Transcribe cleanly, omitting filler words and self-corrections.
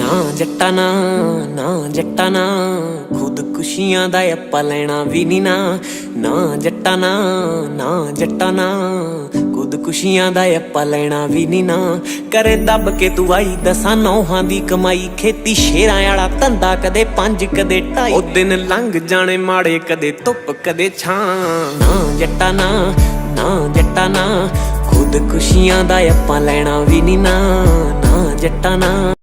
ਨਾ ਜੱਟਾ ਨਾ, ਨਾ ਜੱਟਾ ਨਾ, ਖੁਦਕੁਸ਼ੀਆਂ ਦਾ ਆਪਾਂ ਲੈਣਾ ਵੀ ਨੀ ਨਾ। ਨਾ ਜੱਟਾ ਨਾ, ਨਾ ਜੱਟਾ ਨਾ, ਖੁਦਕੁਸ਼ੀਆਂ ਦਾ ਆਪਾਂ ਲੈਣਾ ਵੀ ਨੀ ਨਾ। ਕਰੇ ਦੱਬ ਕੇ ਤੂੰ ਆਈ ਦਸਾਂ ਨੌਹਾਂ ਦੀ ਕਮਾਈ, ਖੇਤੀ ਸ਼ੇਰਾਂ ਵਾਲਾ ਧੰਦਾ, ਕਦੇ 5 ਕਦੇ 2.5। ਉਹ ਦਿਨ ਲੰਘ ਜਾਣੇ ਮਾੜੇ, ਕਦੇ ਧੁੱਪ ਕਦੇ ਛਾਂ। ਨਾ ਜੱਟਾ ਨਾ, ਨਾ ਜੱਟਾ ਨਾ, ਖੁਦਕੁਸ਼ੀਆਂ ਦਾ ਆਪਾਂ ਲੈਣਾ ਵੀ ਨੀ ਨਾ। ਨਾ ਜੱਟਾ ਨਾ।